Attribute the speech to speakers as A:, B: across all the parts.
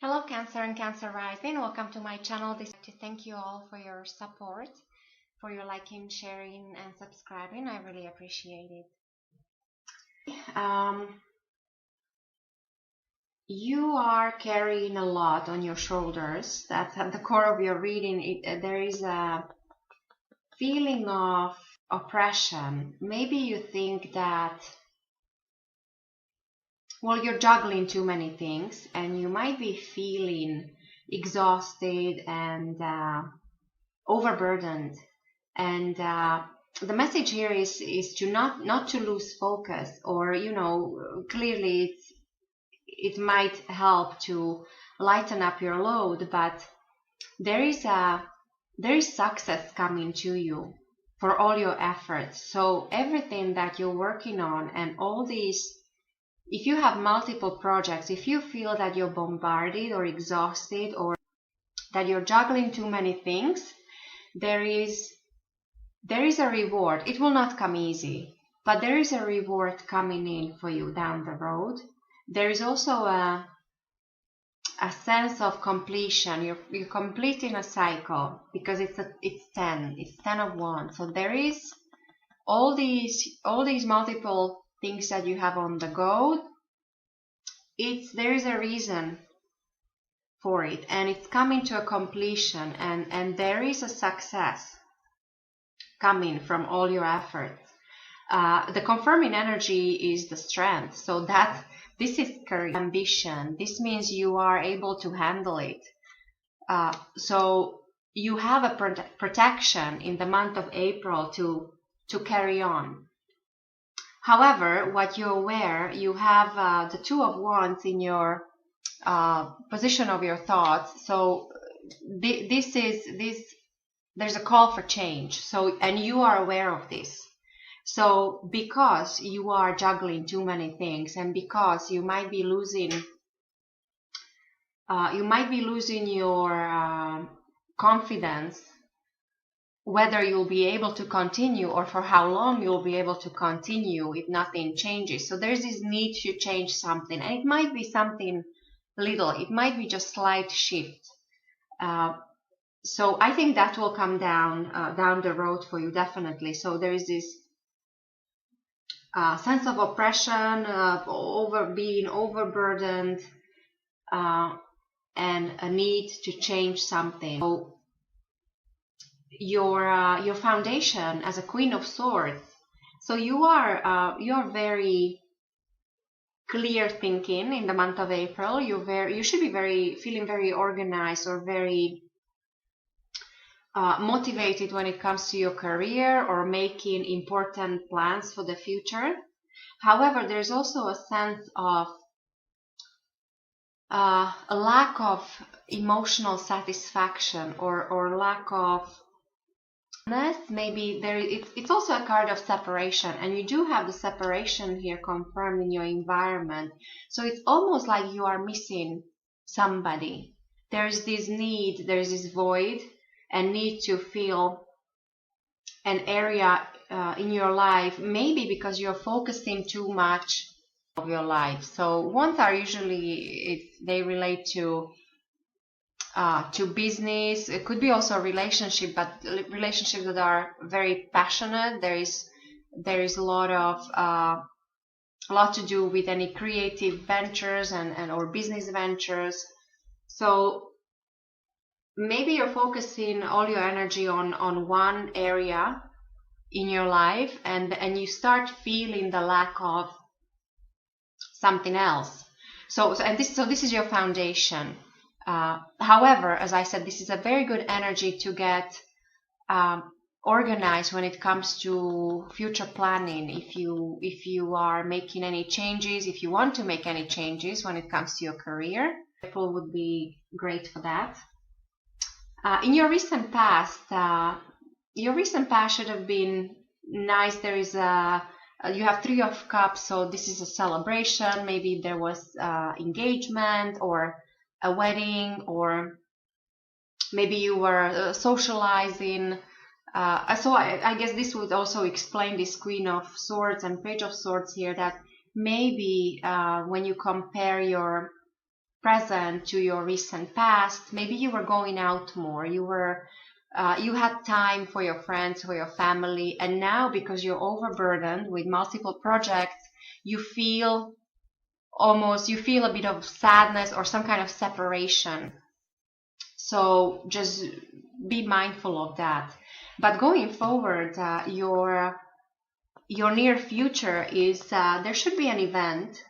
A: Hello Cancer and Cancer Rising, welcome to my channel. This is to thank you all for your support, for your liking, sharing and subscribing. I really appreciate it. You are carrying a lot on your shoulders. That's at the core of your reading. There is a feeling of oppression. Maybe you think that, well, you're juggling too many things and you might be feeling exhausted and overburdened. And the message here is to not to lose focus, or clearly it might help to lighten up your load, but there is success coming to you for all your efforts. So everything that you're working on and all these, if you have multiple projects, if you feel that you're bombarded or exhausted or that you're juggling too many things, there is a reward. It will not come easy, but there is a reward coming in for you down the road. There is also a sense of completion. You're completing a cycle because it's 10 of Wands. So there is all these multiple things that you have on the go. There is a reason for it, and it's coming to a completion, and there is a success coming from all your efforts. The confirming energy is the strength, so that this is courage, ambition. This means you are able to handle it. So you have a protection in the month of April to carry on. However, what you're aware, you have the Two of Wands in your position of your thoughts. So there's a call for change. So, and you are aware of this. So because you are juggling too many things, and because you might be losing your confidence, whether you'll be able to continue or for how long you'll be able to continue if nothing changes. So there's this need to change something, and it might be something little, it might be just slight shift. So I think that will come down the road for you, definitely. So there is this sense of oppression, being overburdened, and a need to change something. So your foundation as a Queen of Swords. So you're very clear thinking in the month of April. You should be feeling very organized or very motivated when it comes to your career or making important plans for the future. However, there's also a sense of a lack of emotional satisfaction or lack of, maybe it's also a card of separation, and you do have the separation here confirmed in your environment. So it's almost like you are missing somebody. There's this need, there's this void, and need to fill an area in your life, maybe because you're focusing too much of your life. So ones are usually, they relate to business. It could be also a relationship, but relationships that are very passionate. There is a lot to do with any creative ventures and or business ventures. So maybe you're focusing all your energy on one area in your life, and you start feeling the lack of something else. So this is your foundation. However, as I said, this is a very good energy to get organized when it comes to future planning. If you are making any changes, if you want to make any changes when it comes to your career, April would be great for that. In your recent past should have been nice. There is you have Three of Cups, so this is a celebration. Maybe there was engagement or a wedding, or maybe you were socializing. So I guess this would also explain this Queen of Swords and Page of Swords here, that maybe when you compare your present to your recent past. Maybe you were going out more. You had time for your friends, for your family, and now because you're overburdened with multiple projects, you feel a bit of sadness or some kind of separation. So just be mindful of that. But going forward, your near future is there should be an event,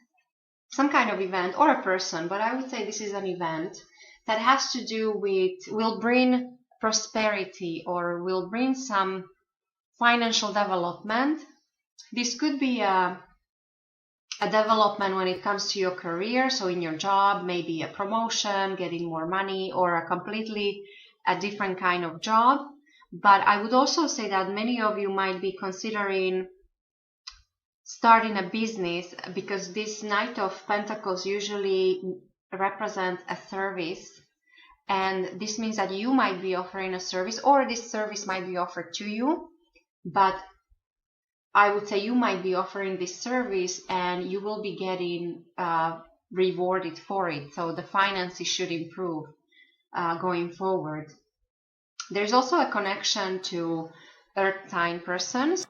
A: some kind of event or a person, but I would say this is an event that has to do with, will bring prosperity or will bring some financial development. This could be a development when it comes to your career, so in your job, maybe a promotion, getting more money, or a different kind of job. But I would also say that many of you might be considering starting a business, because this Knight of Pentacles usually represents a service, and this means that you might be offering a service, or this service might be offered to you, but I would say you might be offering this service and you will be getting rewarded for it. So the finances should improve going forward. There's also a connection to earth sign persons.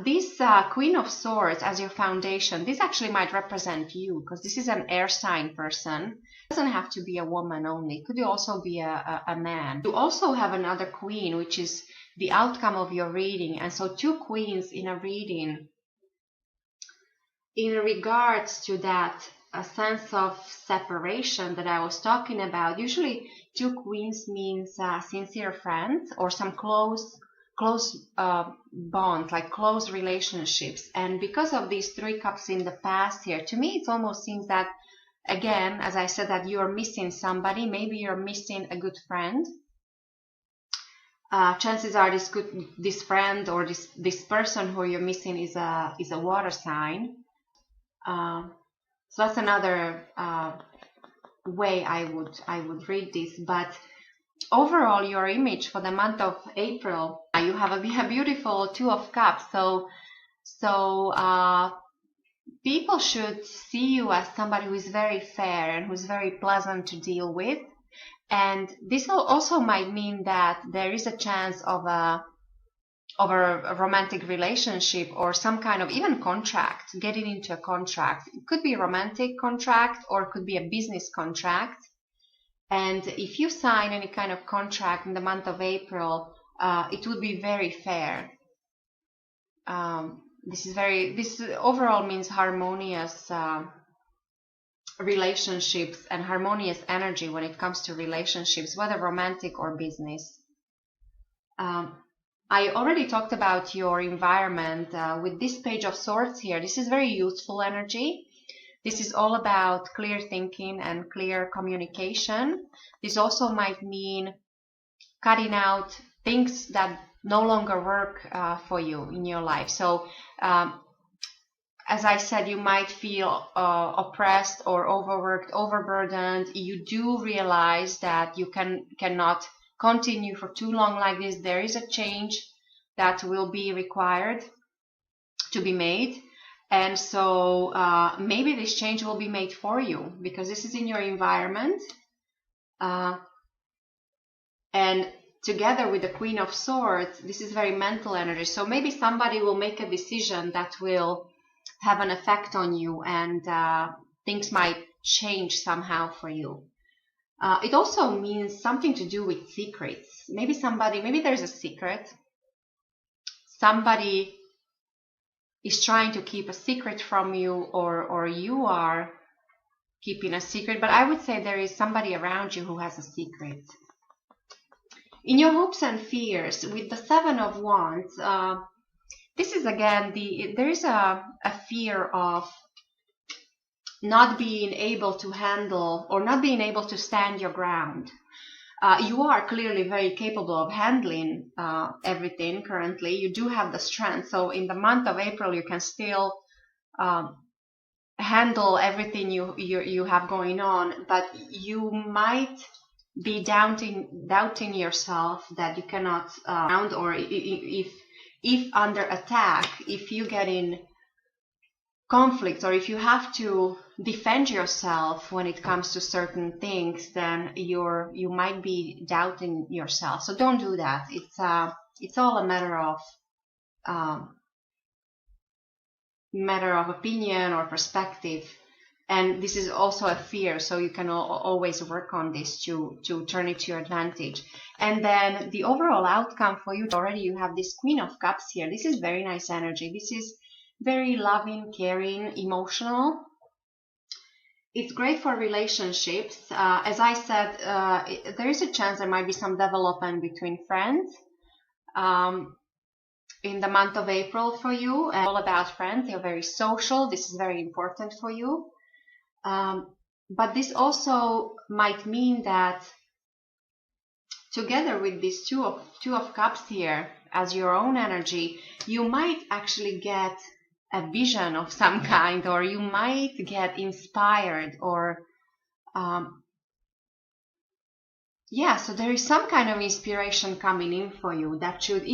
A: This Queen of Swords as your foundation, this actually might represent you, because this is an air sign person. It doesn't have to be a woman only. It could also be a man. You also have another queen, which is the outcome of your reading. And so two queens in a reading, in regards to that a sense of separation that I was talking about. Usually two queens means sincere friends or some close bonds, like close relationships. And because of these three cups in the past here, to me it almost seems that, again, as I said, that you're missing somebody. Maybe you're missing a good friend. Chances are this friend or this person who you're missing is a water sign. So that's another way I would read this. But overall, your image for the month of April, you have a beautiful Two of Cups. So people should see you as somebody who is very fair and who's very pleasant to deal with. And this also might mean that there is a chance of a romantic relationship or some kind of even contract, getting into a contract. It could be a romantic contract or it could be a business contract. And if you sign any kind of contract in the month of April, it would be very fair. This overall means harmonious relationships and harmonious energy when it comes to relationships, whether romantic or business. I already talked about your environment with this Page of Swords here. This is very youthful energy. This is all about clear thinking and clear communication. This also might mean cutting out things that no longer work for you in your life. So as I said, you might feel oppressed or overworked, overburdened. You do realize that you cannot continue for too long like this. There is a change that will be required to be made. And so maybe this change will be made for you because this is in your environment. And together with the Queen of Swords, this is very mental energy. So maybe somebody will make a decision that will have an effect on you, and things might change somehow for you. It also means something to do with secrets. Maybe there's a secret. Somebody is trying to keep a secret from you, or you are keeping a secret. But I would say there is somebody around you who has a secret. In your hopes and fears, with the Seven of Wands, this is again, there is a fear of not being able to handle or not being able to stand your ground. You are clearly very capable of handling everything currently. You do have the strength. So in the month of April, you can still handle everything you have going on, but you might be doubting yourself that you cannot or if under attack, if you get in conflicts, or if you have to defend yourself when it comes to certain things, then you might be doubting yourself. So don't do that. It's all a matter of opinion or perspective. And this is also a fear, so you can always work on this to turn it to your advantage. And then the overall outcome for you, already you have this Queen of Cups here. This is very nice energy. This is very loving, caring, emotional. It's great for relationships. As I said, there is a chance there might be some development between friends in the month of April for you. And all about friends. You're very social. This is very important for you. But this also might mean that together with these two of cups here as your own energy, you might actually get a vision of some kind, or you might get inspired, or so there is some kind of inspiration coming in for you that should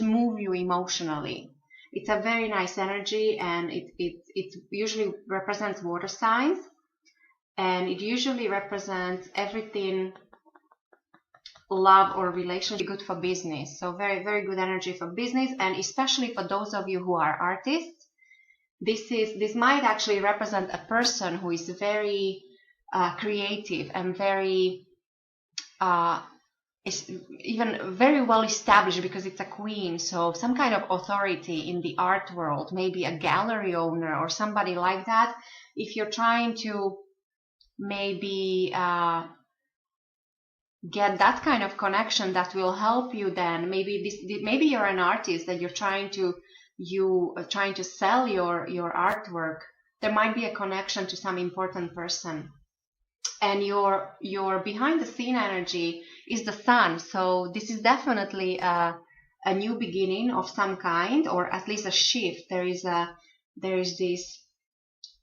A: move you emotionally. It's a very nice energy, and it usually represents water signs, and it usually represents everything love or relationship, good for business. So very, very good energy for business, and especially for those of you who are artists. This might actually represent a person who is very creative and very is even very well established, because it's a queen, so some kind of authority in the art world, maybe a gallery owner or somebody like that. If you're trying to maybe get that kind of connection that will help you, then maybe you're an artist that you're trying to sell your artwork. There might be a connection to some important person. And your behind the scene energy is the sun. So this is definitely a new beginning of some kind, or at least a shift. There is this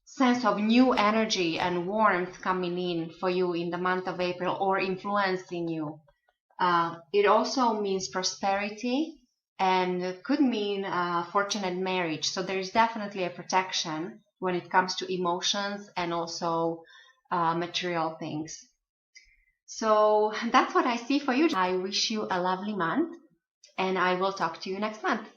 A: sense of new energy and warmth coming in for you in the month of April, or influencing you. It also means prosperity, and could mean fortunate marriage. So there is definitely a protection when it comes to emotions and also material things. So that's what I see for you. I wish you a lovely month, and I will talk to you next month.